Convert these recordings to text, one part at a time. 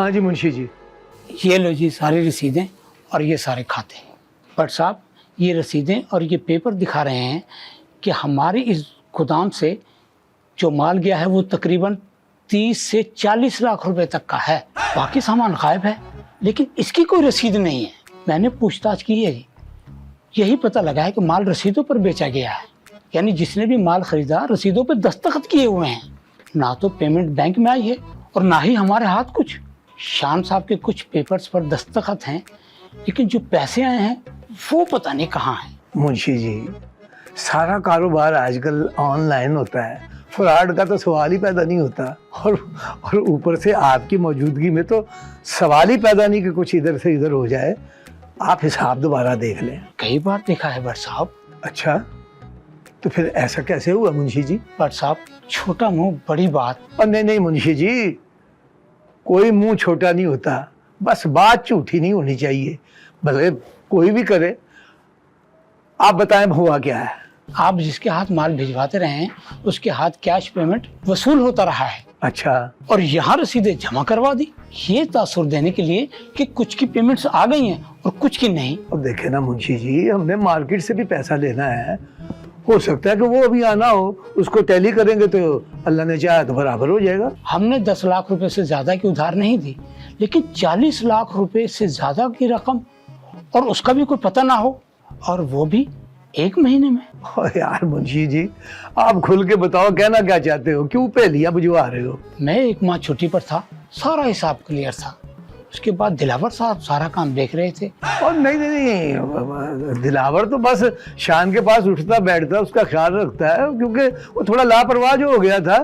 हाँ जी मुंशी जी। ये लो जी सारी रसीदें और ये सारे खाते। बट साहब ये रसीदें और ये पेपर दिखा रहे हैं कि हमारी इस गोदाम से जो माल गया है वो तकरीबन 30 से 40 लाख रुपए तक का है। बाकी सामान गायब है, लेकिन इसकी कोई रसीद नहीं है। मैंने पूछताछ की है जी, यही पता लगा है कि माल रसीदों पर बेचा गया है। यानी जिसने भी माल खरीदा रसीदों पर दस्तखत किए हुए हैं। ना तो पेमेंट बैंक में आई है और ना ही हमारे हाथ कुछ। शान साहब के कुछ पेपर्स पर दस्तखत हैं, लेकिन जो पैसे आए हैं वो पता नहीं कहाँ हैं। मुंशी जी सारा कारोबार आजकल ऑनलाइन होता है, फ्रॉड का तो सवाल ही पैदा नहीं होता। और ऊपर से आपकी मौजूदगी में तो सवाल ही पैदा नहीं कि कुछ इधर से इधर हो जाए। आप हिसाब दोबारा देख लें। कई बार देखा है बट साहब। अच्छा, तो फिर ऐसा कैसे हुआ मुंशी जी? बट साहब छोटा मुंह बड़ी बात। और नहीं मुंशी जी, कोई मुंह छोटा नहीं होता, बस बात झूठी नहीं होनी चाहिए, भले कोई भी करे। आप बताएं हुआ क्या है? आप जिसके हाथ माल भिजवाते रहे हैं उसके हाथ कैश पेमेंट वसूल होता रहा है। अच्छा। और यहाँ रसीदें जमा करवा दी, ये तासुर देने के लिए कि कुछ की पेमेंट्स आ गई हैं और कुछ की नहीं। अब देखे ना मुंशी जी, हमने मार्केट से भी पैसा लेना है, हो सकता है कि वो अभी आना हो, उसको टैली करेंगे तो अल्लाह ने चाहा तो बराबर हो जाएगा। हमने 10 लाख रुपए से ज्यादा की उधार नहीं दी, लेकिन 40 लाख रुपए से ज्यादा की रकम और उसका भी कोई पता ना हो, और वो भी 1 महीने में। यार मुंशी जी, आप खुल के बताओ, कहना क्या चाहते हो? क्यों पहेलियां बुझवा रहे हो? मैं 1 माह छुट्टी पर था, सारा हिसाब क्लियर था। उसके बाद दिलावर साहब सारा काम देख रहे थे। और नहीं, दिलावर तो बस शान के पास उठता बैठता, उसका ख्याल रखता है, क्योंकि वो थोड़ा लापरवाह जो हो गया था।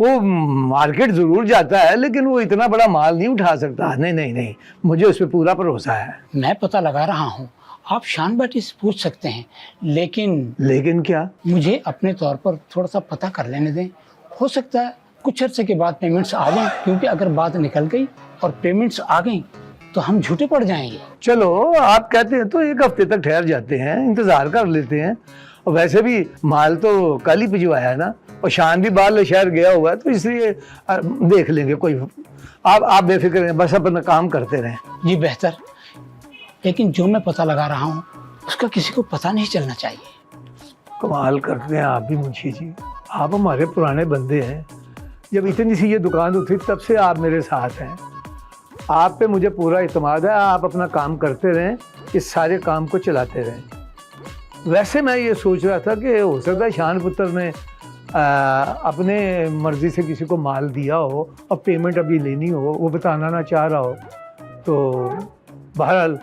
वो मार्केट जरूर जाता है, लेकिन वो इतना बड़ा माल नहीं उठा सकता। नहीं, मुझे उस पर पूरा भरोसा है। मैं पता लगा रहा हूँ, आप शान भाटी से पूछ सकते हैं, लेकिन क्या? मुझे अपने तौर पर थोड़ा सा पता कर लेने दें। हो सकता है कुछ अर्से के बाद पेमेंट्स आ जाएं, क्योंकि अगर बात निकल गई और पेमेंट्स आ गई तो हम झूठे पड़ जाएंगे। चलो आप कहते हैं तो 1 हफ्ते तक ठहर जाते हैं, इंतजार कर लेते हैं। और वैसे भी माल तो कल ही भिजवाया है ना, और शान भी बाहर शहर गया हुआ है, तो इसलिए देख लेंगे। कोई आप बेफिक्र हैं, बस अपना काम करते रहें। जी बेहतर, लेकिन जो मैं पता लगा रहा हूँ उसका किसी को पता नहीं चलना चाहिए। कमाल करते हैं आप भी मुंशी जी, आप हमारे पुराने बंदे हैं। जब इतनी सी ये दुकान उठी तब से आप मेरे साथ हैं। आप पे मुझे पूरा इत्मीनान है। आप अपना काम करते रहें, इस सारे काम को चलाते रहें। वैसे मैं ये सोच रहा था कि हो सकता है शान पुत्र ने अपने मर्जी से किसी को माल दिया हो और पेमेंट अभी लेनी हो, वो बताना ना चाह रहा हो। तो बहरहाल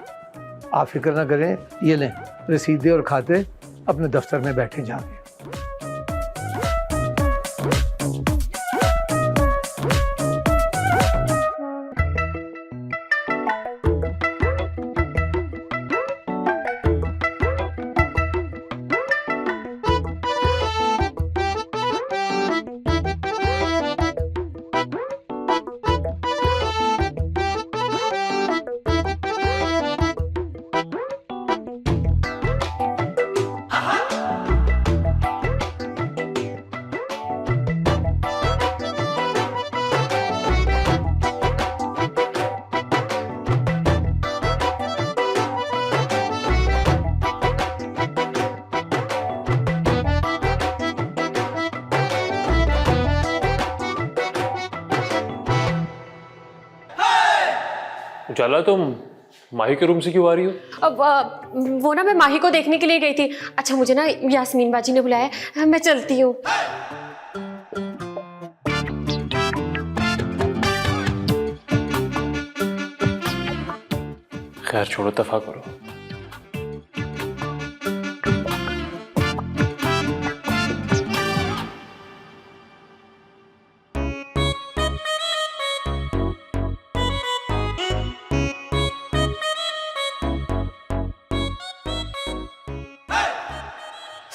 आप फिक्र ना करें, ये लें रसीदें और खाते, अपने दफ्तर में बैठे जाके। उजाला, तुम माही के रूम से क्यों आ रही हो? अब वो ना मैं माही को देखने के लिए गई थी। अच्छा मुझे ना यास्मीन बाजी ने बुलाया, मैं चलती हूँ। खैर छोड़ो, दफा करो।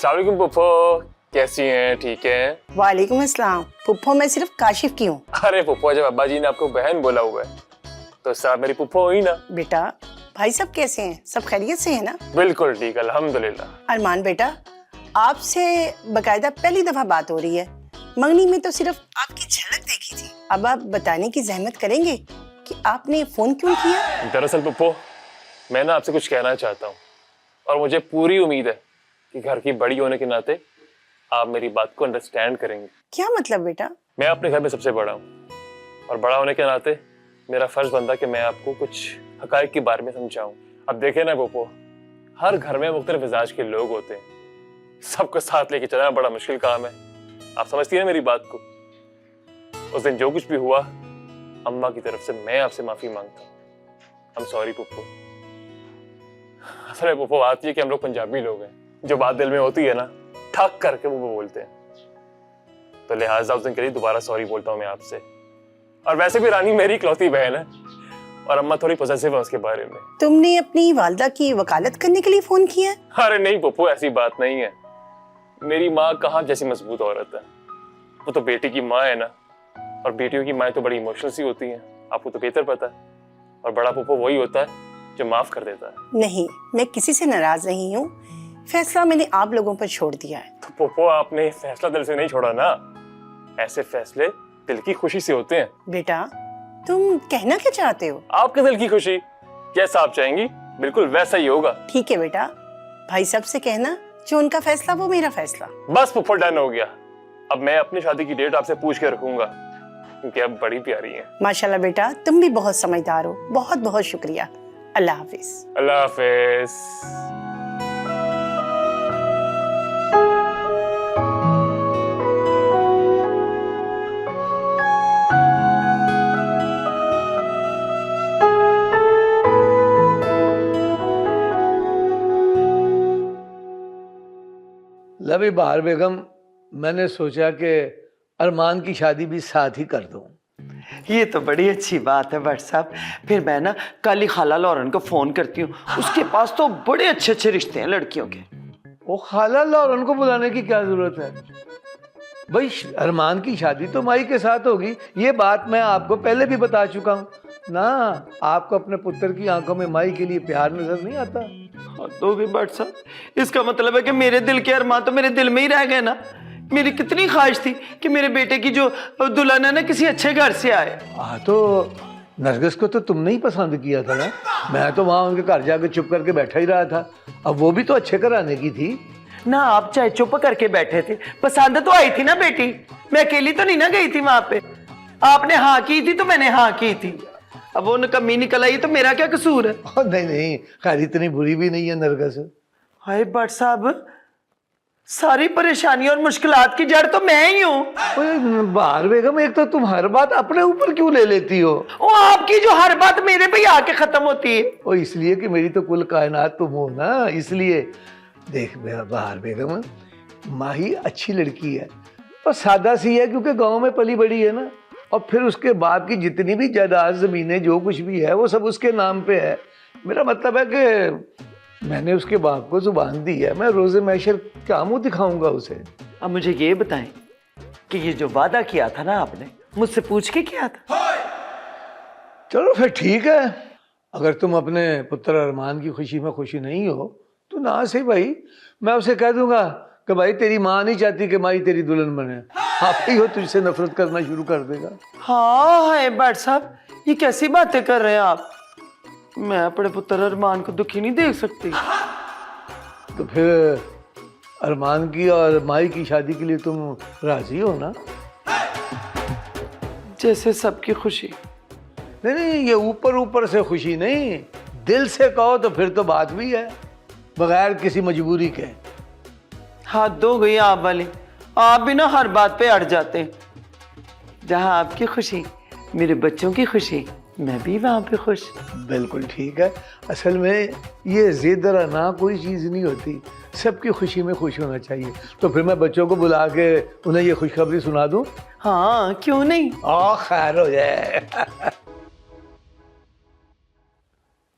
अस्सलामुअलैकुम पुप्पो, कैसी हैं? ठीक है। वालेकुम अस्सलाम। पुप्पो मैं सिर्फ काशिफ की हूँ। अरे पुप्पो, जब अब्बा जी ने आपको बहन बोला हुआ है तो साहब मेरी पुप्पो हुई ना। बेटा भाई सब कैसे हैं? सब खैरियत से हैं ना? बिल्कुल ठीक, अल्हम्दुलिल्लाह। अरमान बेटा, आपसे बकायदा पहली दफा बात हो रही है। मंगनी में तो सिर्फ आपकी झलक देखी थी। अब आप बताने की जहमत करेंगे कि आपने फोन क्यों किया? दरअसल पुप्पो, मैं ना आपसे कुछ कहना चाहता हूँ और मुझे पूरी उम्मीद है कि घर की बड़ी होने के नाते आप मेरी बात को अंडरस्टैंड करेंगे। क्या मतलब बेटा? मैं अपने घर में सबसे बड़ा हूँ और बड़ा होने के नाते मेरा फर्ज बनता कि मैं आपको कुछ हकाइक के बारे में समझाऊं। अब देखे ना पुप्पो, हर घर में मुख्तलिफ मिजाज के लोग होते हैं, सबको साथ लेके चलना बड़ा मुश्किल काम है। आप समझती हैं मेरी बात को? उस दिन जो कुछ भी हुआ, अम्मा की तरफ से मैं आपसे माफी मांगता हूँ। I'm sorry पुप्पो। असल में पुप्पो बात ये कि हम लोग पंजाबी लोग हैं, जो बात दिल में होती है ना, ठक करके वो बोलते हैं, तो लिहाजा उस दिन के लिए दोबारा सॉरी बोलता हूँ मैं आपसे। और वैसे भी रानी मेरी इकलौती बहन है और अम्मा थोड़ी पॉसेसिव है उसके बारे में। तुमने अपनी वालदा की वकालत करने के लिए फोन किया? अरे नहीं पुप्पो, ऐसी बात नहीं है। मेरी माँ कहाँ जैसी मजबूत औरत है, वो तो बेटी की माँ है ना, और बेटियों की माँ तो बड़ी इमोशनल सी होती हैं, आपको तो बेहतर पता है। और बड़ा पुप्पो वही होता है जो माफ कर देता है। नहीं, मैं किसी से नाराज नहीं हूँ, फैसला मैंने आप लोगों पर छोड़ दिया है। तो पुप्पो, आपने फैसला दिल से नहीं छोड़ा ना, ऐसे फैसले दिल की खुशी से होते हैं। बेटा, तुम कहना क्या चाहते हो? आपके दिल की खुशी जैसा आप चाहेंगी बिल्कुल वैसा ही होगा। ठीक है बेटा, भाई साहब से कहना जो उनका फैसला वो मेरा फैसला। बस पुप्पो, डन हो गया। अब मैं अपनी शादी की डेट आपसे पूछ के रखूंगा, क्योंकि अब बड़ी प्यारी है। माशाल्लाह बेटा, तुम भी बहुत समझदार हो, बहुत बहुत शुक्रिया। अल्लाह हाफिज। अल्लाह हाफिज। लबी बहार बेगम, मैंने सोचा कि अरमान की शादी भी साथ ही कर दूं। ये तो बड़ी अच्छी बात है भट्ट साहब। फिर मैं ना कल ही खाला लॉरेन को फोन करती हूँ, उसके पास तो बड़े अच्छे अच्छे रिश्ते हैं लड़कियों के। वो खाला लॉरेन को बुलाने की क्या जरूरत है भाई? अरमान की शादी तो माई के साथ होगी, ये बात मैं आपको पहले भी बता चुका हूँ ना। आपको अपने पुत्र की आंखों में माई के लिए प्यार नजर नहीं आता? तो भी भट्ट साहब, इसका मतलब है कि मेरे दिल के अरमान तो मेरे दिल में ही रह गए ना। मेरी कितनी ख्वाहिश थी कि मेरे बेटे की जो दुल्हन है ना किसी अच्छे घर से आए। तो नरगिस को तो तुमने ही पसंद किया था ना, मैं तो वहां उनके घर जाके चुप करके बैठा ही रहा था। अब वो भी तो अच्छे घराने की थी ना। आप चाहे चुप करके बैठे थे, पसंद तो आई थी ना बेटी। मैं अकेली तो नहीं ना गई थी वहां पे, आपने हाँ की थी तो मैंने हाँ की थी। अब वो कमी निकल आई तो मेरा क्या कसूर है? नहीं नहीं, खैर इतनी बुरी भी नहीं है नरगिस। हाय भट्ट साहब, सारी परेशानी और मुश्किलात की जड़ तो मैं ही हूँ। बहार बेगम, एक तो तुम हर बात अपने ऊपर क्यों ले लेती हो? वो आपकी जो हर बात मेरे पे ही आके खत्म होती है। वो इसलिए कि मेरी तो कुल कायनात तुम हो ना, इसलिए। देख बहार बेगम, माही अच्छी लड़की है और सादा सी है, क्योंकि गांव में पली बड़ी है ना। और फिर उसके बाप की जितनी भी जायदाद जमीनें जो कुछ भी है वो सब उसके नाम पे है। मेरा मतलब है कि मैंने उसके बाप को जुबान दी है, मैं रोजे मैशर क्या मुंह दिखाऊंगा उसे। अब मुझे ये बताएं कि ये जो वादा किया था ना आपने, मुझसे पूछ के किया था? चलो फिर ठीक है, अगर तुम अपने पुत्र अरमान की खुशी में खुशी नहीं हो तो ना सही भाई, मैं उसे कह दूंगा कि भाई तेरी माँ नहीं चाहती कि माई तेरी दुल्हन बने, आप ही हो तुझसे नफरत करना शुरू कर देगा। हाँ है भट्ट साहब, ये कैसी बातें कर रहे हैं आप? मैं अपने पुत्र अरमान को दुखी नहीं देख सकती। तो फिर अरमान की और माई की शादी के लिए तुम राजी हो ना? जैसे सबकी खुशी। नहीं नहीं, ये ऊपर ऊपर से खुशी नहीं, दिल से कहो तो फिर तो बात भी है, बगैर किसी मजबूरी के। हाथ धो गई आप वाली, आप भी ना हर बात पे अड़ जाते हैं। जहाँ आपकी खुशी, मेरे बच्चों की खुशी, मैं भी वहाँ पे खुश। बिल्कुल ठीक है। असल में ये जिद और ना कोई चीज़ नहीं होती, सबकी खुशी में खुश होना चाहिए। तो फिर मैं बच्चों को बुला के उन्हें ये खुशखबरी सुना दूं? हाँ क्यों नहीं। खैर हो जाए।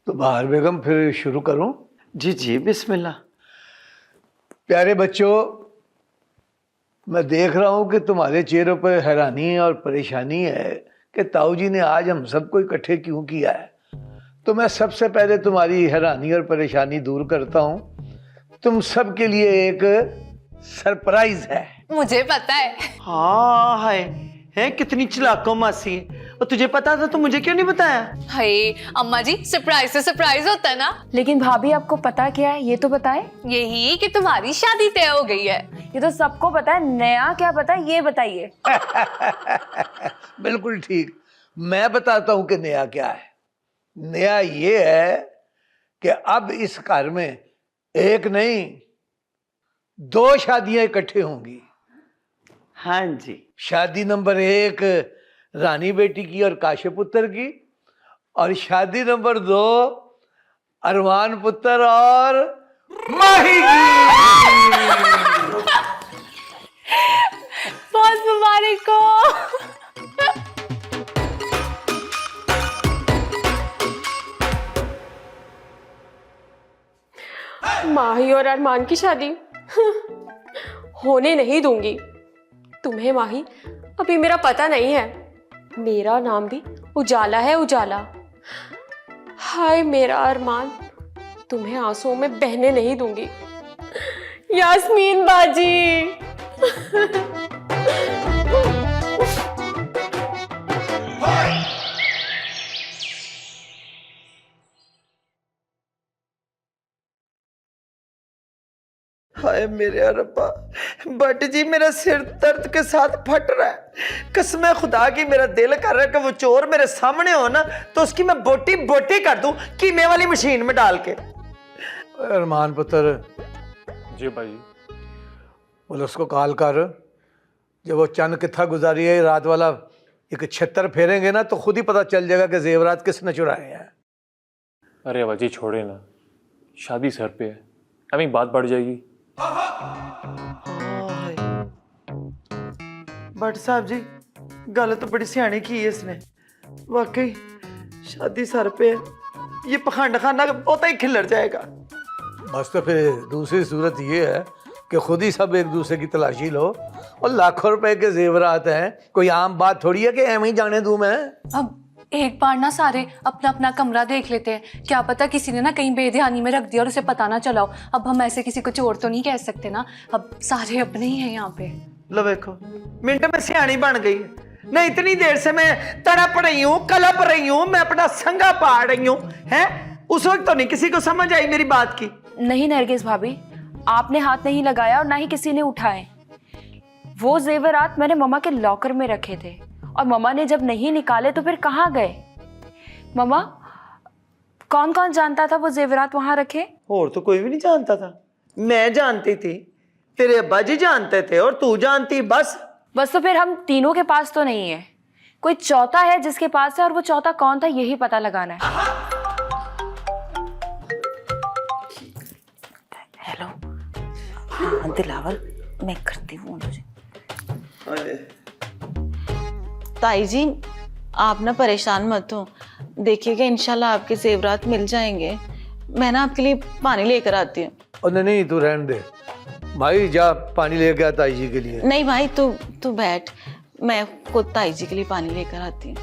तो बहार बेगम फिर शुरू करूं? जी जी बिस्मिल्लाह। प्यारे बच्चों, मैं देख रहा हूं कि तुम्हारे चेहरों पर हैरानी और परेशानी है कि ताऊ जी ने आज हम सबको इकट्ठे क्यों किया है। तो मैं सबसे पहले तुम्हारी हैरानी और परेशानी दूर करता हूं। तुम सबके लिए एक सरप्राइज है। मुझे पता है। हाँ है, है कितनी चलाको मासी है। और तुझे पता था तो मुझे क्यों नहीं बताया? हाय अम्मा जी, सरप्राइज से सरप्राइज होता है ना। लेकिन भाभी आपको पता क्या है ये तो बताए। यही कि तुम्हारी शादी तय हो गई है। ये तो सबको पता है, नया क्या पता है ये बताइए। बिल्कुल ठीक, मैं बताता हूँ कि नया क्या है। नया ये है कि अब इस घर में एक नहीं 2 शादियां इकट्ठे होंगी। हाँ जी। शादी नंबर 1 रानी बेटी की और काश्यप पुत्र की, और शादी नंबर 2 अरमान पुत्र और माही की। बहुत मुबारक हो। माही और अरमान की शादी होने नहीं दूंगी। तुम्हें माही अभी मेरा पता नहीं है, मेरा नाम भी उजाला है, उजाला। हाय मेरा अरमान, तुम्हें आंसुओं में बहने नहीं दूंगी। यास्मीन बाजी। हाय मेरे रब्बा, बट जी मेरा सिर दर्द के साथ फट रहा है। कसम खुदा की मेरा दिल कर रहा है कि वो चोर मेरे सामने हो ना तो उसकी मैं बोटी बोटी कर दूं कीमे वाली मशीन में डाल के। अरमान पुत्र, जी भाई। बोलो उसको कॉल कर, जब वो चंद कित्था गुजारी है रात वाला एक 76 फेरेंगे ना तो खुद ही पता चल जाएगा कि जेवरात किसने चुराए हैं। अरे अवाजी छोड़े ना, शादी सर पे है, अभी बात बढ़ जाएगी। भट्ट साहब जी, गल तो बड़ी सियानी की है इसने। वाकई शादी सर पे है, ये पखंड खाना होता ही खिलर जाएगा। बस तो फिर दूसरी सूरत ये है कि खुद ही सब एक दूसरे की तलाशी लो, और लाखों रुपए के जेवरात हैं, कोई आम बात थोड़ी है कि एम ही जाने दूं मैं। अब एक बार ना सारे अपना अपना कमरा देख लेते हैं, क्या पता किसी ने ना कहीं बेध्यानी में रख दिया और उसे पता ना चला हो। अब हम ऐसे किसी को चोर तो नहीं कह सकते ना, अब सारे अपने ही हैं यहाँ पे। लो देखो, मिनट में सियानी बन गई है। नहीं इतनी देर से मैं तड़प रही हूँ, कलप रही हूँ, मैं अपना संगा पाड़ रही हूँ, हैं? उस वक्त तो नहीं किसी को समझ आई मेरी बात की। नहीं नरगिस भाभी, आपने हाथ नहीं लगाया और ना ही किसी ने उठाए। वो जेवरात मैंने मम्मा के लॉकर में रखे थे, और मम्मा ने जब नहीं निकाले तो फिर कहाँ गए? मम्मा, कौन कौन जानता था वो जेवरात वहां रखे? और तो कोई भी नहीं जानता था। मैं जानती थी, तेरे अब्बा जी जानते थे, और तू जानती। बस तो फिर हम तीनों के पास तो नहीं है, कोई चौथा है जिसके पास है, और वो चौथा कौन था यही पता लगाना है। हेलो, हाँ दिलावर, मैं करती हूँ मुझे। ताई जी आप ना परेशान मत हो, देखिएगा इंशाल्लाह आपके जेवरात मिल जाएंगे। मैं ना आपके लिए पानी लेकर आती हूँ। और नहीं तू रहने दे भाई, जा पानी लेके आ ताई जी के लिए। नहीं भाई तू बैठ, मैं खुद ताई जी के लिए पानी लेकर आती हूँ।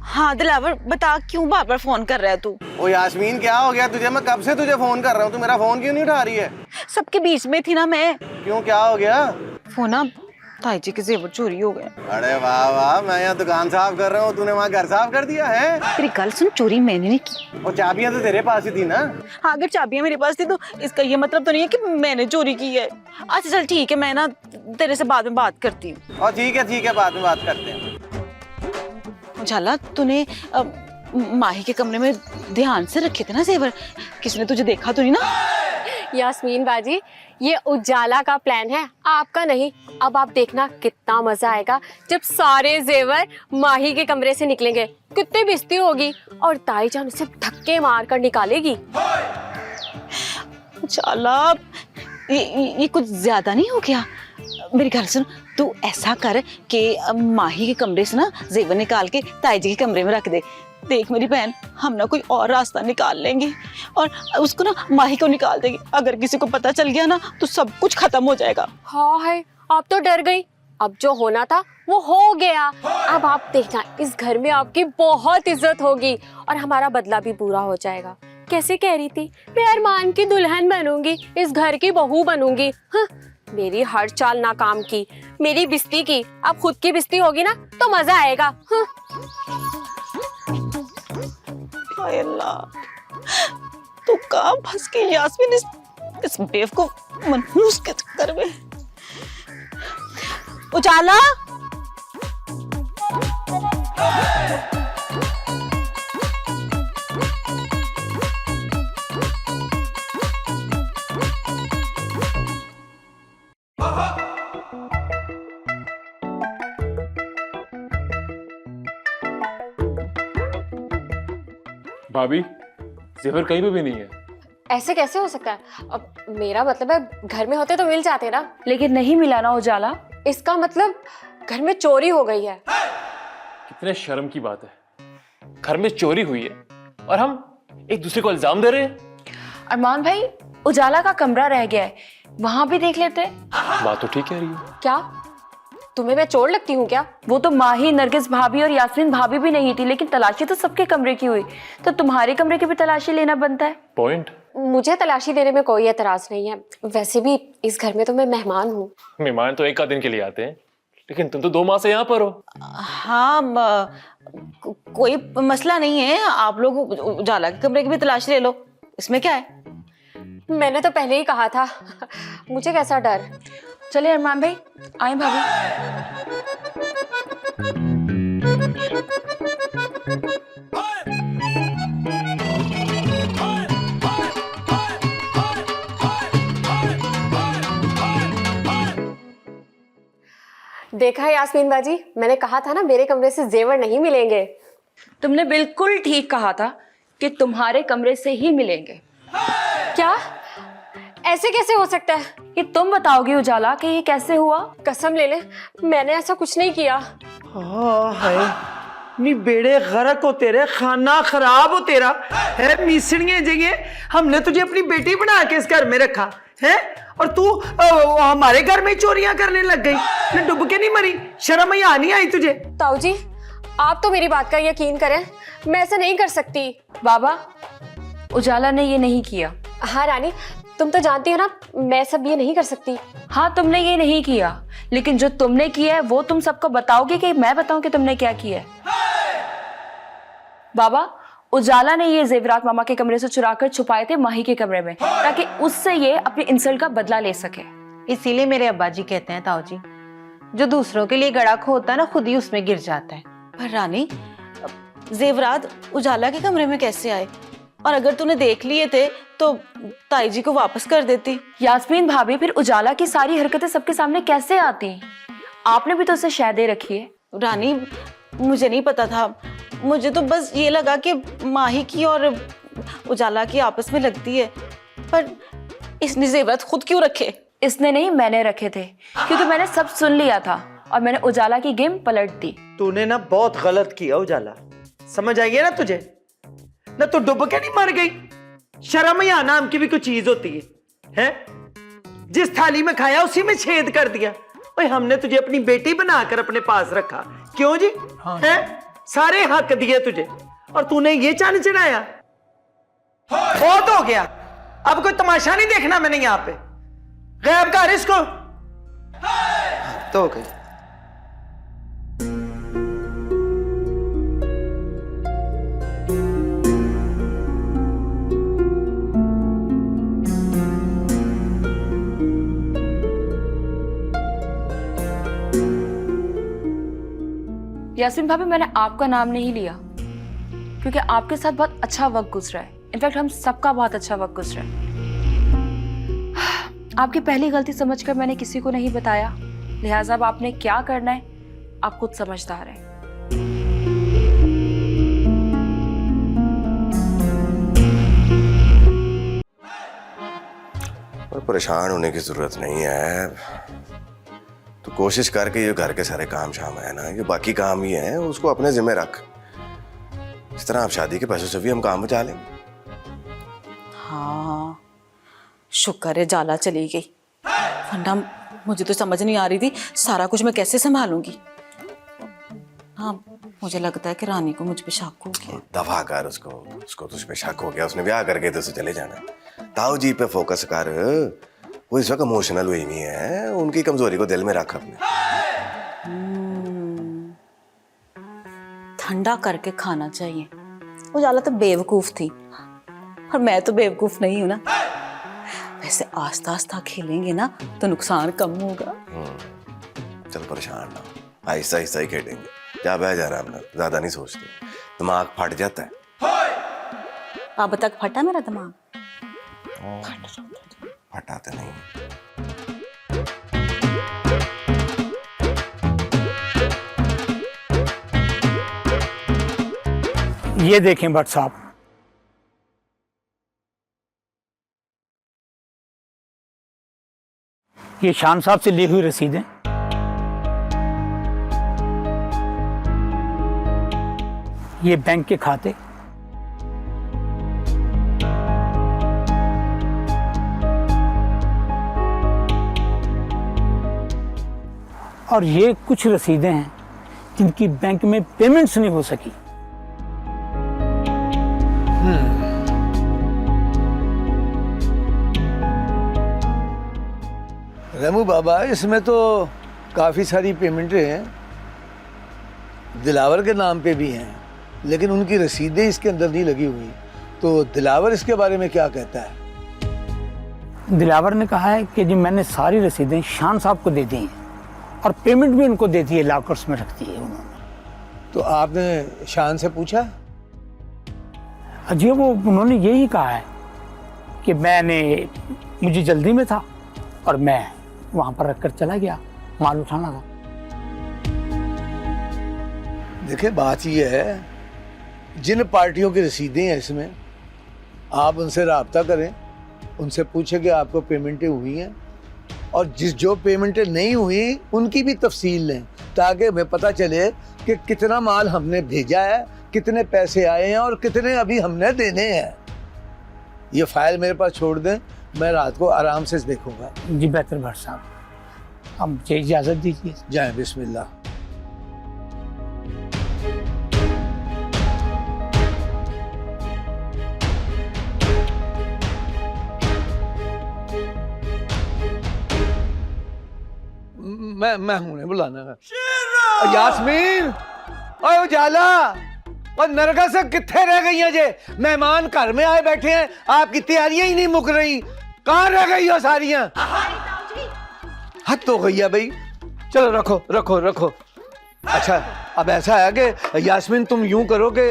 हाँ दिलावर बता, क्यों बार बार फोन कर रहा है तू? ओ यास्मीन क्या हो गया तुझे? मैं कब से तुझे फोन कर रहा हूँ, तू मेरा फोन क्यों नहीं उठा रही है? सबके बीच में थी ना मैं। क्यों, क्या हो गया? फोन ना ताई जी के जेवर चोरी हो गए। अरे वाह वाह, मैं यहाँ दुकान साफ कर रहा हूँ, तूने वहाँ घर साफ कर दिया है? तेरी गल सुन, चोरी मैंने नहीं की। और चाबियां तो तेरे पास ही थी ना? हाँ अगर चाबियां मेरे पास थी तो इसका ये मतलब तो नहीं है कि मैंने चोरी की है। अच्छा चल ठीक है, मैं ना तेरे से बाद में बात करती हूँ। और ठीक है बाद में बात करते हैं। उजाला तूने माही के कमरे में ध्यान से रखे थे ना जेवर, किसी ने तुझे देखा तो नहीं ना? यास्मीन बाजी, ये उजाला का प्लान है, आपका नहीं। अब आप देखना कितना मजा आएगा जब सारे जेवर माही के कमरे से निकलेंगे। कितनी बेइज्जती होगी, और ताई जान उसे धक्के मार कर निकालेगी। उजाला ये कुछ ज्यादा नहीं हो गया? मेरी गल सुन, तू ऐसा कर कि माही के कमरे से ना जेवर निकाल के ताई जी के कमरे में रख दे। देख मेरी बहन, हम ना कोई और रास्ता निकाल लेंगे और उसको ना माही को निकाल देंगे। अगर किसी को पता चल गया ना तो सब कुछ खत्म हो जाएगा। हाँ है, आप तो डर गई। अब जो होना था वो हो गया। अब आप देखना, इस घर में आपकी बहुत इज्जत होगी और हमारा बदला भी पूरा हो जाएगा। कैसे कह रही थी मैं अरमान की दुल्हन बनूंगी, इस घर की बहू बनूंगी। हाँ, मेरी हर चाल नाकाम की, मेरी बिस्ती की। अब खुद की बिस्ती होगी ना तो मजा आएगा। हाँ। हाय अल्लाह, तू कहाँ फंस गई यास्मीन इस बेवकूफ मनहूस के चक्कर में। उजाला, भाभी, जेवर कहीं पे भी नहीं है। ऐसे कैसे हो सकता है? अब मेरा मतलब है घर में होते तो मिल जाते ना। लेकिन नहीं मिला ना उजाला। इसका मतलब घर में चोरी हो गई है। कितने शर्म की बात है, घर में चोरी हुई है और हम एक दूसरे को इल्जाम दे रहे हैं। अरमान भाई, उजाला का कमरा रह गया है, वहां भी देख लेते हैं। बात तो ठीक कह रही है। क्या तुम्हें मैं चोर लगती हूँ क्या? वो तो माही, नरगिस भाभी और यास्मीन भाभी भी नहीं थी, लेकिन तलाशी तो सबके कमरे की हुई, तो तुम्हारे कमरे की भी तलाशी लेना बनता है। पॉइंट। मुझे तलाशी देने में कोई एतराज नहीं है। वैसे भी इस घर में तो मैं मेहमान हूँ। मेहमान तो एक आध दिन के लिए आते हैं, लेकिन तुम तो 2 माह से यहाँ पर हो। हाँ कोई मसला नहीं है, आप लोग उजाला के कमरे की भी तलाशी ले लो, इसमें क्या है। मैंने तो पहले ही कहा था। मुझे कैसा डर। चलिए अरमान भाई, आए भाभी। देखा है यास्मीन बाजी, मैंने कहा था ना मेरे कमरे से जेवर नहीं मिलेंगे। तुमने बिल्कुल ठीक कहा था कि तुम्हारे कमरे से ही मिलेंगे। क्या? ऐसे कैसे हो सकता है? ये तुम बताओगे उजाला कि ये कैसे हुआ? कसम ले ले, मैंने ऐसा कुछ नहीं किया। हाय नी बेड़े गरक हो तेरे, खाना खराब हो तेरा है। मिसड़ियां जगह हमने तुझे अपनी बेटी बना के इस घर में रखा है और तू हमारे घर में चोरियां करने लग गई। मैं डूब के नहीं मरी? शर्म ही नहीं आई तुझे? ताऊ जी, आप तो मेरी बात का यकीन करें, मैं ऐसा नहीं कर सकती। बाबा, उजाला ने ये नहीं किया। हाँ रानी, तुम तो जानती हो ना मैं सब ये नहीं कर सकती। हाँ, तुमने ये नहीं किया, लेकिन जो तुमने किया है वो तुम सबको बताओगे कि मैं बताऊं कि तुमने क्या किया है? बाबा, उजाला ने ये जेवरात मामा के कमरे से चुराकर छुपाए थे माही के कमरे में, ताकि उससे ये अपनी इंसल्ट का बदला ले सके। इसीलिए मेरे अब्बा जी कहते हैं ताऊ जी, जो दूसरों के लिए गड़ा खोता है ना, खुद ही उसमें गिर जाता है। पर रानी, जेवरात उजाला के कमरे में कैसे आए? और अगर तूने देख लिए थे तो ताई जी को वापस कर देती। यास्मीन भाभी, फिर उजाला की सारी हरकतें सबके सामने कैसे आती? आपने भी तो उसे शय दे रखी है। रानी, मुझे नहीं पता था, मुझे तो बस ये लगा कि माही की और उजाला की आपस में लगती है। पर इसने जेवरात खुद क्यों रखे? इसने नहीं, मैंने रखे थे, क्योंकि मैंने सब सुन लिया था और मैंने उजाला की गेम पलट दी। तूने ना बहुत गलत किया उजाला, समझ आई है ना तुझे? ना तू डूब के नहीं मर गई? शर्म या नाम की भी कुछ चीज होती है? जिस थाली में खाया उसी में छेद कर दिया। ओए, हमने तुझे अपनी बेटी बनाकर अपने पास रखा, क्यों जी? हाँ। हैं? सारे हक दिए तुझे और तूने ये चांद चढ़ाया। बहुत हो गया, अब कोई तमाशा नहीं देखना मैंने यहाँ पे। गायब कर इसको। तो हो गई। यास्मीन भाभी, मैंने आपका नाम नहीं लिया क्योंकि आपके साथ बहुत अच्छा वक्त गुजरा है। इनफैक्ट हम सबका बहुत अच्छा वक्त गुजरा है। आपकी पहली गलती समझकर मैंने किसी को नहीं बताया, लिहाजा अब आपने क्या करना है आप खुद समझदार हैं। और परेशान होने की जरूरत नहीं है। तो कोशिश करके ये घर के सारे काम शाम है ना, ये बाकी काम ही है, उसको अपने जिम्मे रख। इस तरह आप शादी के पैसों से भी हम काम बचा लेंगे। हाँ, शुक्र है जाला चली गई, वरना मुझे तो समझ नहीं आ रही थी सारा कुछ मैं कैसे संभालूंगी। हाँ, मुझे लगता है कि रानी को मुझ पे शक हो गया। दफा कर उसको तुझ पे शक हो गया, उसने ब्याह करके तो उसे चले जाना। ताऊ जी पे फोकस कर, वो इस वक्त इमोशनल हुई नहीं है, उनकी कमजोरी को दिल में रख अपने। ठंडा करके खाना चाहिए। उजाला तो बेवकूफ थी और मैं तो बेवकूफ नहीं हूं ना। वैसे आस्ता आस्ता खेलेंगे ना तो नुकसान कम होगा। चल परेशान ना, आहिस्ता आहिस्ता ही खेलेंगे। जा बह जा आराम से, ज्यादा नहीं सोचते, दिमाग फट जाता है। अब तक फटा मेरा दिमाग? फटा तो नहीं। ये देखें भट्ट साहब, ये शान साहब से ली हुई रसीदें। ये बैंक के खाते। और ये कुछ रसीदें हैं जिनकी बैंक में पेमेंट्स नहीं हो सकी। रमू बाबा, इसमें तो काफ़ी सारी पेमेंटें हैं, दिलावर के नाम पे भी हैं, लेकिन उनकी रसीदें इसके अंदर नहीं लगी हुई। तो दिलावर इसके बारे में क्या कहता है? दिलावर ने कहा है कि जी मैंने सारी रसीदें शान साहब को दे दी हैं और पेमेंट भी उनको दे दी है, लॉकर्स में रख दी है उन्होंने। तो आपने शान से पूछा? अजी वो उन्होंने यही कहा है कि मुझे जल्दी में था और मैं वहां पर रखकर चला गया, माल उठाना था। देखिए, बात यह है, जिन पार्टियों की रसीदें हैं इसमें, आप उनसे राब्ता करें, उनसे पूछें कि आपको पेमेंटें हुई हैं, और जो पेमेंटें नहीं हुई उनकी भी तफसील लें, ताकि हमें पता चले कि कितना माल हमने भेजा है, कितने पैसे आए हैं और कितने अभी हमने देने हैं। ये फाइल मेरे पास छोड़ दें, मैं रात को आराम से देखूंगा। जी बेहतर भट्ट साहब, अब मुझे इजाज़त दीजिए। जाएं, बिस्मिल्लाह। मैं हूं बुलाना है। यास्मीन, ओए उजाला, और नरगा से कित्थे रह गई हैं जे? मेहमान घर में आए बैठे हैं, आपकी तैयारियां ही नहीं मुक रही। कहाँ रह गई हो सारियां? हद तो गई है भाई। चलो रखो रखो रखो। अच्छा, अब ऐसा है कि यास्मीन तुम यूं करो कि,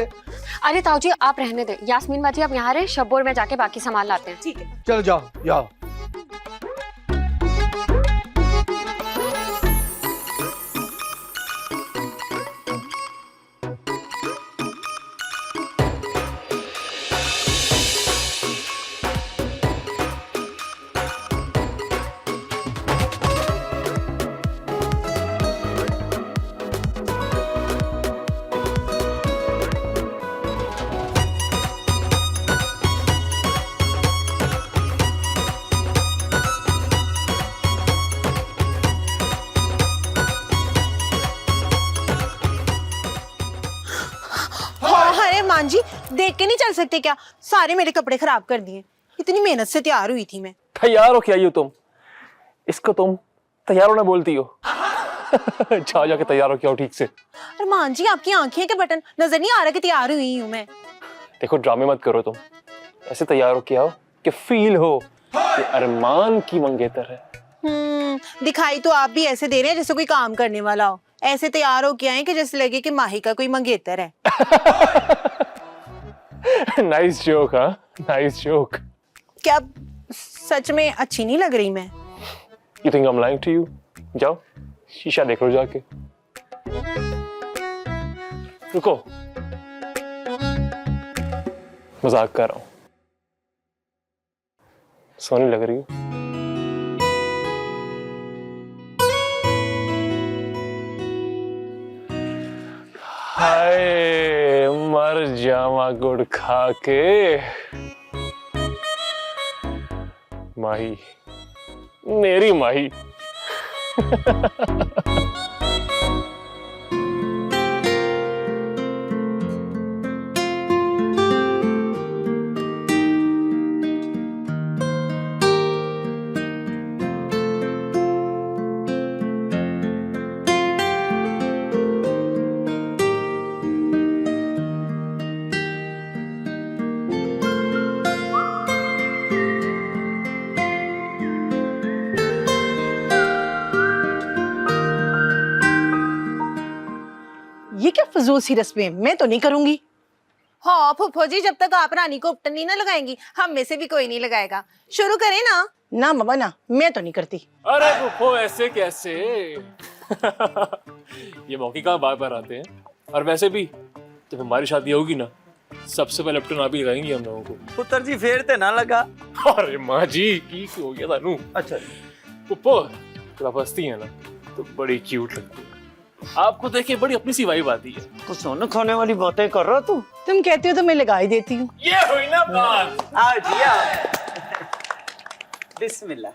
अरे ताऊ जी आप रहने दे, यास्मीन बाजी आप यहाँ रहे, शब्बोर में जाके बाकी सामान लाते हैं। ठीक है, चलो जाओ जाओ। मान जी, देख के नहीं चल सकते क्या? सारे मेरे कपड़े खराब कर दिए। इतनी मेहनत से तैयार हुई थी मैं। तैयार हो क्या यू तुम? इसको तुम तैयार होना बोलती हो? जाओ जाके तैयार हो क्या ठीक से। अरे मान जी, आपकी आंखें के बटन नजर नहीं आ रहा कि तैयार हुई हूँ मैं। देखो ड्रामे मत करो तुम, ऐसे तैयार हो क्या हो कि फील हो कि अरमान की मंगेतर है। दिखाई तो आप भी ऐसे दे रहे हैं जैसे कोई काम करने वाला हो। ऐसे तैयार हो के आए कि जैसे लगे कि माही का कोई मंगेतर है। नाइस जोक, हाँ नाइस जोक। क्या सच में अच्छी नहीं लग रही मैं? You think I'm lying to you? जाओ शीशा देख लो जाके। रुको, मजाक कर रहा हूं, सोनी लग रही हो। हाय मर जावा गुड़ खा के। माही, मेरी माही। फजूल सी रस्में मैं तो नहीं करूंगी। हाँ फूफो जी, जब तक आप रानी को उपटन नहीं ना लगाएंगी, हम में से भी कोई नहीं लगाएगा। शुरू करें ना। ना मामा ना, मैं तो नहीं करती। अरे फुप्पो ऐसे कैसे ये मौके कहाँ बार बार आते हैं। और वैसे भी जब हमारी शादी होगी ना, सबसे पहले अपटन आप ही लगाएंगे हम लोगों को। पुत्र जी फेर ते ना लगा। अरे माँ जी की हो गया तानू। अच्छा फुप्पो जब हंसती है ना तो बड़ी क्यूट लगती है। आपको देख के बड़ी अपनी सी वाइब आती है। कुछ सोने खाने वाली बातें कर रहा तू। तुम कहते हो तो मैं लगा ही देती हूँ। ये हुई ना बात। आओ जी आओ। बिस्मिल्लाह।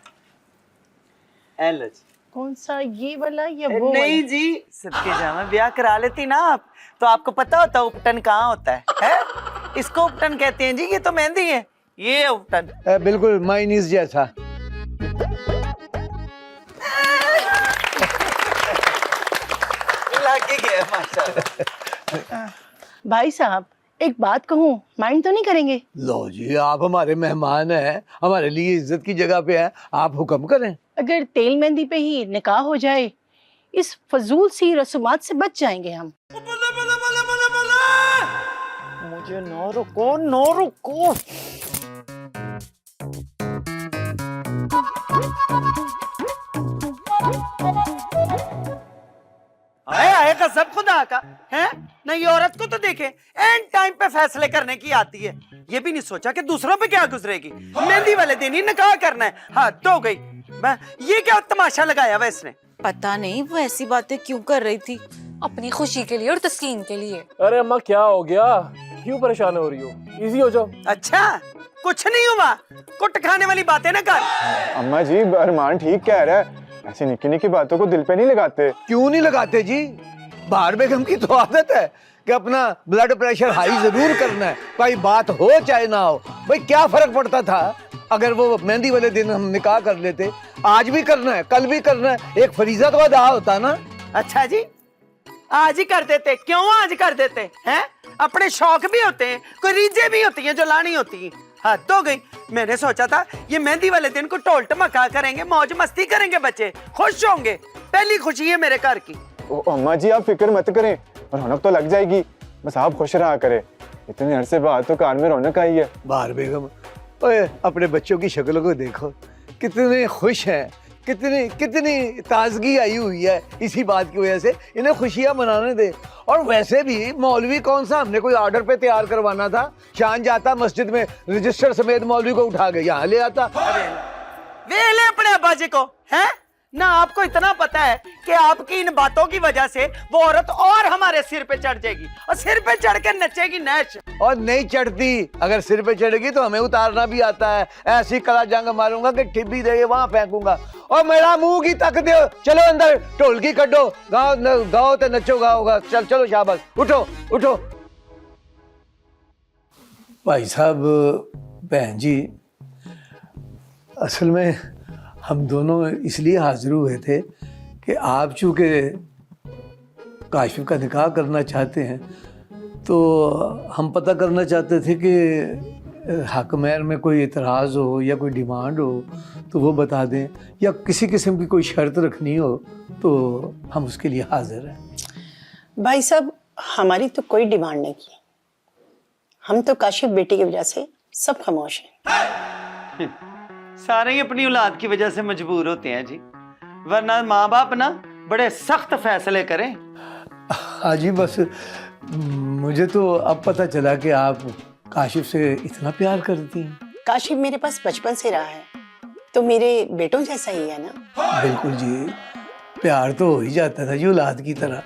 एलो जी। कौन सा, ये वाला या वो नहीं वाला? जी, सदके जामा ब्याह करा लेती ना आप तो आपको पता होता उपटन कहाँ होता है? इसको उपटन कहते हैं जी, ये तो मेहंदी है, ये है उपटन। बिल्कुल माइनीस जैसा। लग गया माशाल्लाह। भाई साहब एक बात कहूँ, माइंड तो नहीं करेंगे? लो जी, आप हमारे मेहमान हैं, हमारे लिए इज्जत की जगह पे हैं, आप हुक्म करें। अगर तेल मेहंदी पे ही निकाह हो जाए, इस फजूल सी रसूमात से बच जाएंगे हम। मुझे नो रुको, नो रुको। आए आए का सब खुदा का है ना। ये औरत को तो देखे एंड टाइम पे फैसले करने की आती है। ये भी नहीं सोचा कि दूसरों पे क्या गुजरेगी। मेहंदी वाले दिन ही निकाह करना है। हाँ तो गई। मैं ये क्या तमाशा लगाया हुआ इसने? पता नहीं वो ऐसी बातें क्यों कर रही थी। अपनी खुशी के लिए और तस्कीन के लिए। अरे अम्मा क्या हो गया, क्यों परेशान हो रही हो? इजी हो जाओ। अच्छा कुछ नहीं हुआ, कुट खाने वाली बातें ना कर। अम्मा जी अरमान ठीक कह रहा है, ऐसी निक्की निक्की बातों को दिल पे नहीं लगाते। क्यों नहीं लगाते जी? बाहर बेगम की तो आदत है कि अपना ब्लड प्रेशर हाई जरूर करना है, कोई बात हो चाहे ना हो। भाई क्या फर्क पड़ता था अगर वो मेहंदी वाले दिन हम निकाह कर लेते? आज भी करना है, कल भी करना है, एक फरीजा तो अदा होता ना। अच्छा जी आज ही कर देते, क्यों आज कर देते हैं? अपने शौक भी होते हैं, कोई रीझें भी होती हैं जो लानी होती हैं। हाँ तो गई। मैंने सोचा था ये मेहंदी वाले दिन को टोल टमका करेंगे, मौज मस्ती करेंगे, बच्चे खुश होंगे। पहली खुशी है मेरे घर की। ओ अम्मा जी आप फिक्र मत करें, रौनक तो लग जाएगी, बस आप खुश रहा करें। इतने अरसे बाद तो कान में रौनक आई है। बाहर बेगम, ओए अपने बच्चों की शक्ल को देखो, कितने खुश हैं, कितनी कितनी ताजगी आई हुई है इसी बात की वजह से। इन्हें खुशियां मनाने दे। और वैसे भी मौलवी कौन सा हमने कोई ऑर्डर पे तैयार करवाना था? शान जाता मस्जिद में रजिस्टर समेत मौलवी को उठा के यहाँ ले आता। वे ले अपने अब्बा जी को है ना। आपको इतना पता है कि आपकी इन बातों की वजह से वो औरत और हमारे सिर पे चढ़ जाएगी और सिर पे चढ़ के नचेगी नैश। और नहीं चढ़ती, अगर सिर पे चढ़ेगी तो हमें उतारना भी आता है। ऐसी कला जंग मारूंगा कि ठिब्बी देके वहां फेंकूंगा। और मेरा मुंह की तक दो, चलो अंदर ढोलकी कड्डो, गाओ गाओ तो नचो गाओगा। चल चलो शाबाश, उठो उठो। भाई साहब बहन जी, असल में हम दोनों इसलिए हाजिर हुए थे कि आप चूँकि काशिफ का निकाह करना चाहते हैं तो हम पता करना चाहते थे कि हकमैन में कोई इतराज़ हो या कोई डिमांड हो तो वो बता दें, या किसी किस्म की कोई शर्त रखनी हो तो हम उसके लिए हाजिर हैं। भाई साहब हमारी तो कोई डिमांड नहीं की, हम तो काशिफ बेटी की वजह से सब खामोश हैं। सारे ही अपनी औलाद की वजह से मजबूर होते हैं जी, वरना माँ बाप ना बड़े सख्त फैसले करें। हाँ जी, बस मुझे तो अब पता चला कि आप काशिफ से इतना प्यार करती हैं। काशिफ मेरे पास बचपन से रहा है तो मेरे बेटों जैसा ही है ना। बिल्कुल जी, प्यार तो हो ही जाता था जी औलाद की तरह।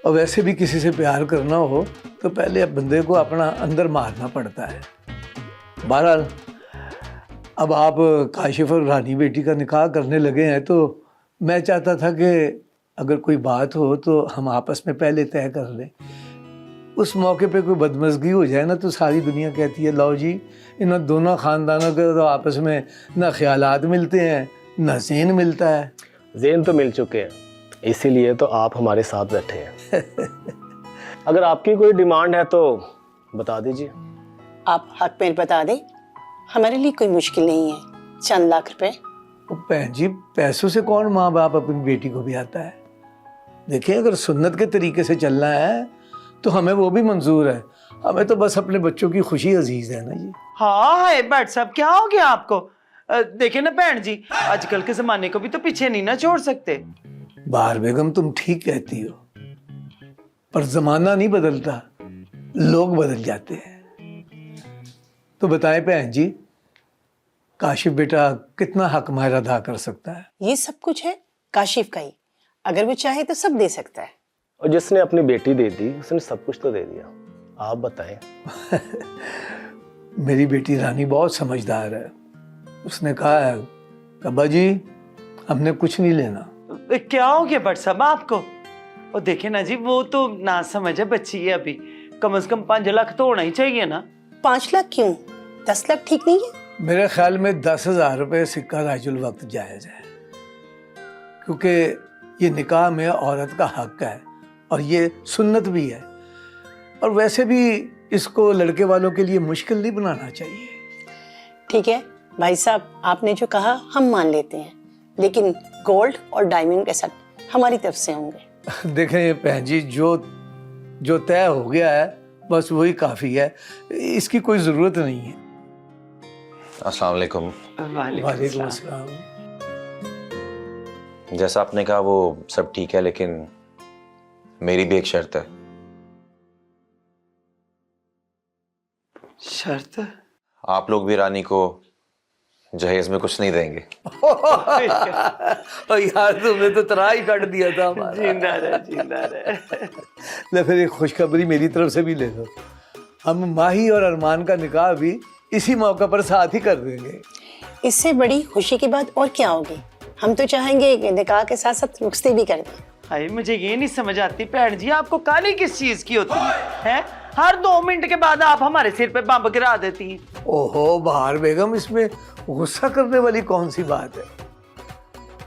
और वैसे भी किसी से प्यार करना हो तो पहले बंदे को अपना अंदर मारना पड़ता है। बहरहाल अब आप काशिफ और रानी बेटी का निकाह करने लगे हैं तो मैं चाहता था कि अगर कोई बात हो तो हम आपस में पहले तय कर लें। उस मौके पे कोई बदमज़गी हो जाए ना तो सारी दुनिया कहती है लो जी इन दोनों ख़ानदानों के तो आपस में ना ख्यालात मिलते हैं ना ज़हन मिलता है। ज़हन तो मिल चुके हैं, इसीलिए तो आप हमारे साथ बैठे हैं। अगर आपकी कोई डिमांड है तो बता दीजिए। आप हक में बता दें, हमारे लिए कोई मुश्किल नहीं है, चंद लाख रुपए। बहन जी पैसों से कौन माँ बाप अपनी बेटी को भी आता है? देखें, अगर सुन्नत के तरीके से चलना है तो हमें वो भी मंजूर है। हमें तो बस अपने बच्चों की खुशी अजीज है ना जी। हाँ है भट्ट साहब, क्या हो गया आपको? देखे ना बहन जी, आजकल के जमाने को भी तो पीछे नहीं ना छोड़ सकते। बहार बेगम, तुम ठीक कहती हो, पर जमाना नहीं बदलता, लोग बदल जाते हैं। तो बताएं बहन जी, काशिफ बेटा कितना हक माहिर अदा कर सकता है? ये सब कुछ है काशिफ का ही, अगर वो चाहे तो सब दे सकता है। और जिसने अपनी बेटी दे दी उसने सब कुछ तो दे दिया। आप बताएं। मेरी बेटी रानी बहुत समझदार है। उसने कहा है कब्बा जी हमने कुछ नहीं लेना। क्या हो गया भट्ट साहब आपको? और देखे ना जी, वो तो ना समझ है, बच्ची है अभी, कम से कम 5 लाख तो होना ही चाहिए ना। 5 लाख क्यों? 10 लाख ठीक नहीं है? मेरे ख्याल में 10,000 रुपये सिक्का राजुल वक्त जायज़ है, क्योंकि ये निकाह में औरत का हक है और ये सुन्नत भी है, और वैसे भी इसको लड़के वालों के लिए मुश्किल नहीं बनाना चाहिए। ठीक है भाई साहब, आपने जो कहा हम मान लेते हैं, लेकिन गोल्ड और डायमंड के साथ हमारी तरफ से होंगे। देखें बहन जी, जो तय हो गया है बस वही काफ़ी है, इसकी कोई ज़रूरत नहीं है। अस्सलाम वालेकुम। वालेकुम अस्सलाम। जैसा आपने कहा वो सब ठीक है, लेकिन मेरी भी एक शर्त है। शर्त? आप लोग भी रानी को जहेज में कुछ नहीं देंगे। और यार तुमने तो तरा ही काट दिया था हमारा। जिंदा रहे, जिंदा रहे। ले फिर एक खुशखबरी मेरी तरफ से भी ले लो, हम माही और अरमान का निकाह भी इसी मौका पर साथ ही कर देंगे। इससे बड़ी खुशी की बात और क्या होगी? हम तो चाहेंगे कि निकाह के साथ साथ रुखसती भी कर दें। हाय, मुझे ये नहीं समझ आती बहन जी, आपको काली किस चीज की होती है? हर 2 मिनट के बाद आप हमारे सिर पे बम गिरा देती हैं। ओहो बहार बेगम, इसमें गुस्सा करने वाली कौन सी बात है?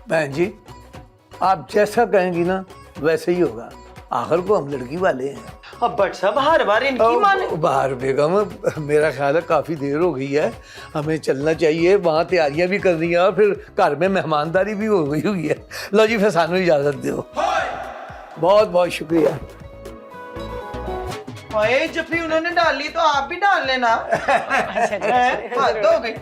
बहन जी आप जैसा कहेंगी ना वैसे ही होगा, आखिर को हम लड़की वाले हैं। अब भट्ट साहब हर बार इनकी माने। बहार बेगम, मेरा ख्याल है काफ़ी देर हो गई है, हमें चलना चाहिए, वहाँ तैयारियां भी करनी है और फिर घर में मेहमानदारी भी हो गई हुई है। लो जी फिर सानू इजाज़त दो। बहुत बहुत शुक्रिया। ओए जफ्फी उन्होंने डाली तो आप भी डाल लेना। हद हो गई।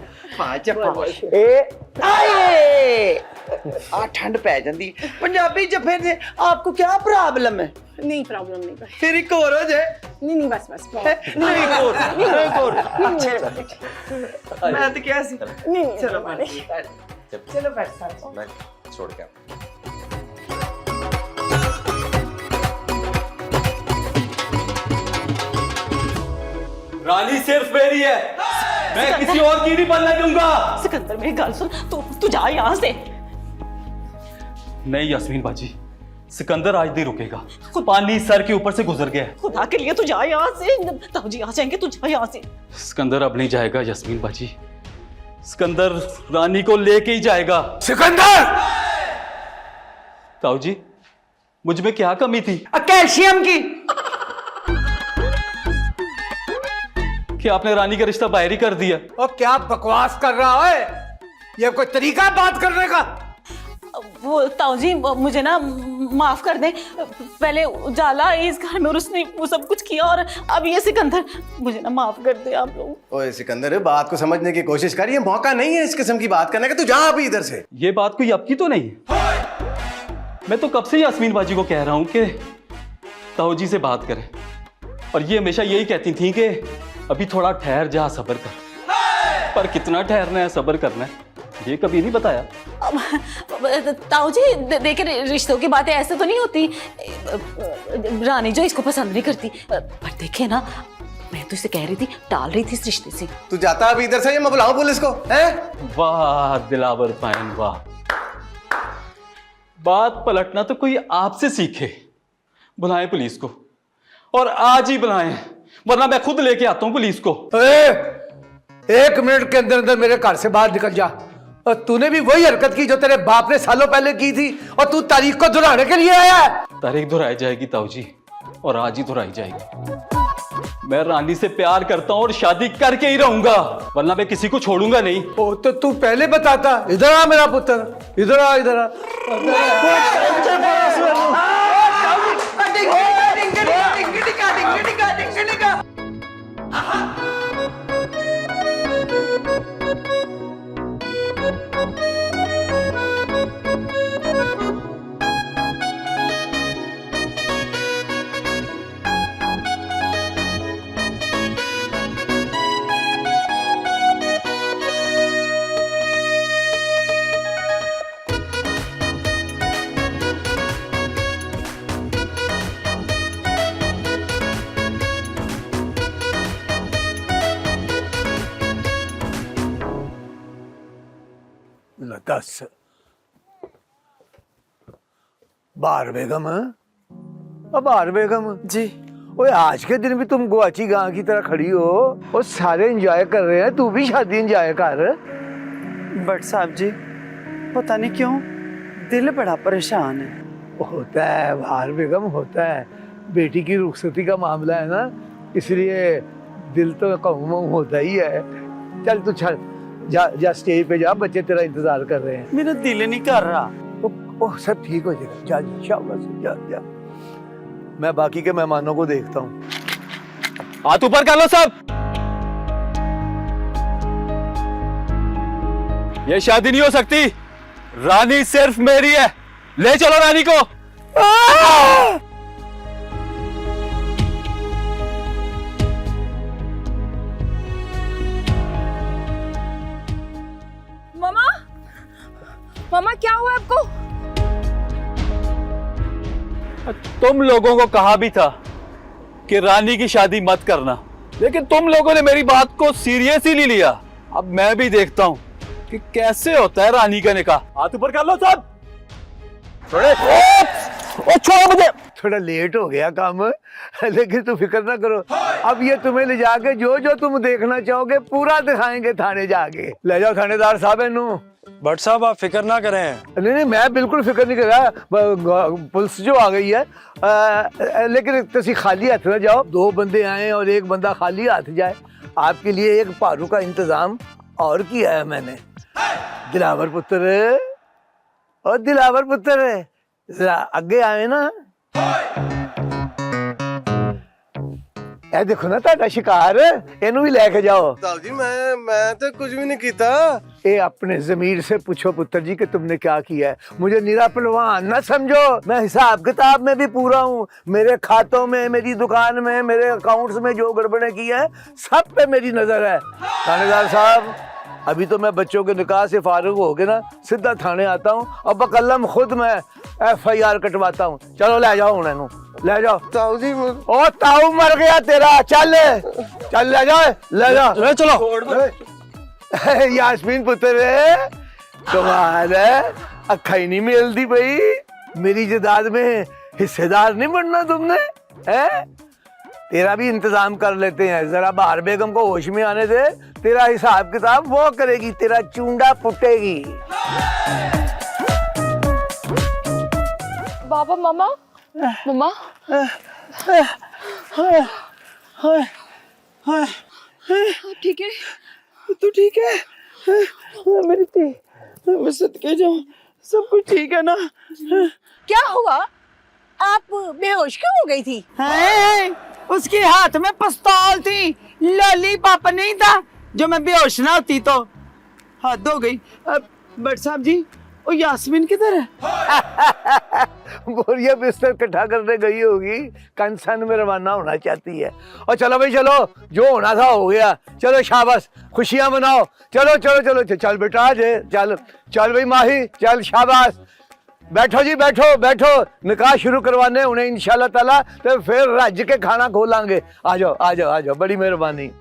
ठंड पै जाती। पंजाबी जफ्फे से आपको क्या प्रॉब्लम है? नहीं प्रॉब्लम नहीं। फिर एक और हो जाए। नहीं बस बस नहीं मैं तो क्या सी। चलो बैठ साहब, मैं छोड़ के रानी सिर्फ मेरी है, मैं किसी और की नहीं बनना दूंगा। सिकंदर मेरी गल सुन, तू जा यहाँ से। नहीं यास्मीन बाजी, सिकंदर आज नहीं रुकेगा, पानी सर के ऊपर से गुजर गया है। खुदा के लिए तू जा यहाँ से, ताऊजी आ जाएंगे, तू जा यहाँ से। सिकंदर अब नहीं जाएगा यास्मीन बाजी, सिकंदर रानी को लेके ही जाएगा। सिकंदर! ताऊजी मुझ में क्या कमी थी? कैल्शियम की। कि आपने रानी का रिश्ता बाहर ही कर दिया। और क्या बकवास कर रहा है? ये कोई तरीका है बात करने का? वो ताऊजी मुझे ना माफ कर दे, पहले उजाला इस घर में और उसने वो सब कुछ किया, और अब ये सिकंदर, मुझे ना माफ कर दे आप लोग। ओए सिकंदर, बात को समझने की कोशिश कर, ये मौका नहीं है इस किस्म की बात करने का, तू जा अभी इधर से। ये बात कोई अब की तो नहीं है, मैं तो कब से यास्मीन बाजी को कह रहा हूं कि ताऊजी से बात करें, और ये हमेशा यही कहती थी कि अभी थोड़ा ठहर जा, सब्र कर। पर कितना ठहरना है, सब्र करना है, ये कभी नहीं बताया। ताऊजी देखे रिश्तों की बातें ऐसे तो नहीं होती, रानी जो इसको पसंद नहीं करती, पर देखे ना मैं तो इसे कह रही थी, टाल रही थी इस रिश्ते से। तू जाता अभी इधर से, मैं बुलाऊं पुलिस को? हैं? वाह दिलावर पायन वाह, बात पलटना तो कोई आपसे सीखे। बुलाएं पुलिस को, और आज ही बुलाएं, वरना मैं खुद लेके आता हूं पुलिस को। 1 मिनट के अंदर अंदर मेरे घर से बाहर निकल जा। और तूने भी वही हरकत की जो तेरे बाप ने सालों पहले की थी, और तू तारीख को दोहराने के लिए आया है। तारीख दोहराई जाएगी ताऊजी, और आज ही दोहराई जाएगी। मैं रानी से प्यार करता हूं और शादी करके ही रहूंगा, वरना मैं किसी को छोड़ूंगा नहीं। ओ तो तू पहले बताता। इधर आ मेरा पुत्र, इधर आ, इधर आ। 10 बाहर बेगम है? अब बाहर बेगम जी। ओए आज के दिन भी तुम गुआची गां की तरह खड़ी हो और सारे एंजॉय कर रहे हैं, तू भी शादी एंजॉय कर। बट साहब जी पता नहीं क्यों दिल बड़ा परेशान है। होता है बाहर बेगम, होता है, बेटी की रुखसती का मामला है ना, इसलिए दिल तो कहूँ होता ही है। चल तू चल जा स्टेज पे जा, बच्चे तेरा इंतजार कर रहे हैं। मेरा दिल नहीं कर रहा। ओह सब ठीक हो जाएगा, जा शाबाश, जा जा। मैं बाकी के मेहमानों को देखता हूँ। हाथ ऊपर कर लो सब। ये शादी नहीं हो सकती, रानी सिर्फ मेरी है। ले चलो रानी को। मम्मा, मम्मा क्या हुआ आपको? तुम लोगों को कहा भी था कि रानी की शादी मत करना, लेकिन तुम लोगों ने मेरी बात को सीरियस ही नहीं लिया। अब मैं भी देखता हूं कि कैसे होता है रानी का निकाह। हाथ ऊपर कर लो सब। छोड़ो मुझे। थोड़ा लेट हो गया काम, लेकिन तू फिक्र ना करो, अब ये तुम्हें ले जाके जो जो तुम देखना चाहोगे पूरा दिखाएंगे थाने जाके। ले जाओ थानेदार साहब इनू। भट्ट साहब आप फिक्र ना करें। नहीं मैं बिल्कुल फिक्र नहीं कर रहा, पुलिस जो आ गई है, लेकिन तुसी खाली हाथ ना जाओ। 2 बंदे आए और 1 बंदा खाली हाथ जाए। आपके लिए एक पारू का इंतजाम और किया है मैंने। दिलावर पुत्र, और दिलावर पुत्र जरा आगे आए ना। ए देखो ना ताड़ा शिकार, इनू भी लेके जाओ। साहब जी मैं तो कुछ भी नहीं किया। ए अपने जमीर से पूछो पुत्र जी कि तुमने क्या किया है। मुझे निरा पहलवान ना समझो, मैं हिसाब किताब में भी पूरा हूँ। मेरे खातों में, मेरी दुकान में, मेरे अकाउंट्स में जो गड़बड़े की है सब पे मेरी नजर है। थानेदार साहब अभी तो मैं बच्चों के निकाह से फारिग हो के ना सीधा थाने आता हूँ और बकलम खुद मैं FIR कटवाता हूँ। चलो ले जाओ उन्हें, ले जाओ। ताऊ जी ओ ताऊ मर गया तेरा, चल चल ले जाओ, ले जाओ चलो। यास्मीन पुत्र कमाल है, अखा ही नहीं मिलती भाई। मेरी जायदाद में हिस्सेदार नहीं बनना तुमने है? तेरा भी इंतजाम कर लेते हैं, जरा बाहर बेगम को होश में आने दे, तेरा हिसाब किताब वो करेगी, तेरा चूंडा फुटेगी। बाबा, मम्मा, मम्मा, ठीक है? तू ठीक है? मेरी थी, मैं सदके जाऊं, सब कुछ ठीक है ना? क्या हुआ? आप बेहोश क्यों हो गई थी? उसके हाथ में पिस्तौल थी, लॉलीपॉप नहीं था जो मैं बेहोश ना होती तो। हद हो गई। बट साहब जी वो यास्मीन किधर है? बोरिया बिस्तर इकट्ठा करने गई होगी, कंसन में रवाना होना चाहती है। और चलो भाई चलो, जो होना था हो गया, चलो शाबाश, खुशियां मनाओ। चलो चलो चलो चल बेटा, चल चल भाई माही, चल शाबाश। बैठो जी, बैठो बैठो, निकाह शुरू करवाने उन्हें इंशाल्लाह ताला, तो फिर रज के खाना खोलांगे। आ जाओ आ जाओ आ जाओ, बड़ी मेहरबानी।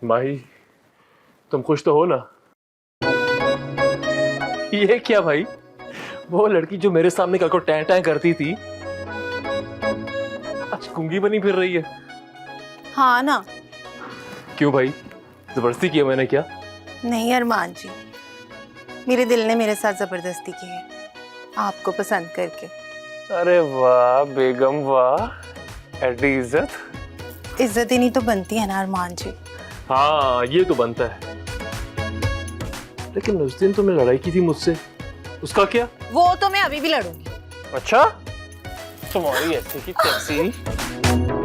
माही तुम खुश तो हो ना? ये क्या भाई, वो लड़की जो मेरे सामने कल को टैं टैं करती थी आज गूंगी बनी फिर रही है। हाँ ना। क्यों भाई, जबरदस्ती किया मैंने क्या? नहीं अरमान जी, मेरे दिल ने मेरे साथ जबरदस्ती की है आपको पसंद करके। अरे वाह बेगम वाह, एडी इज्जत। इज्जत ही नहीं तो बनती है ना अरमान जी। हाँ ये तो बनता है, लेकिन उस दिन तुमने लड़ाई की थी मुझसे, उसका क्या? वो तो मैं अभी भी लड़ूंगी। अच्छा, तुम्हारी ऐसी की तैसी।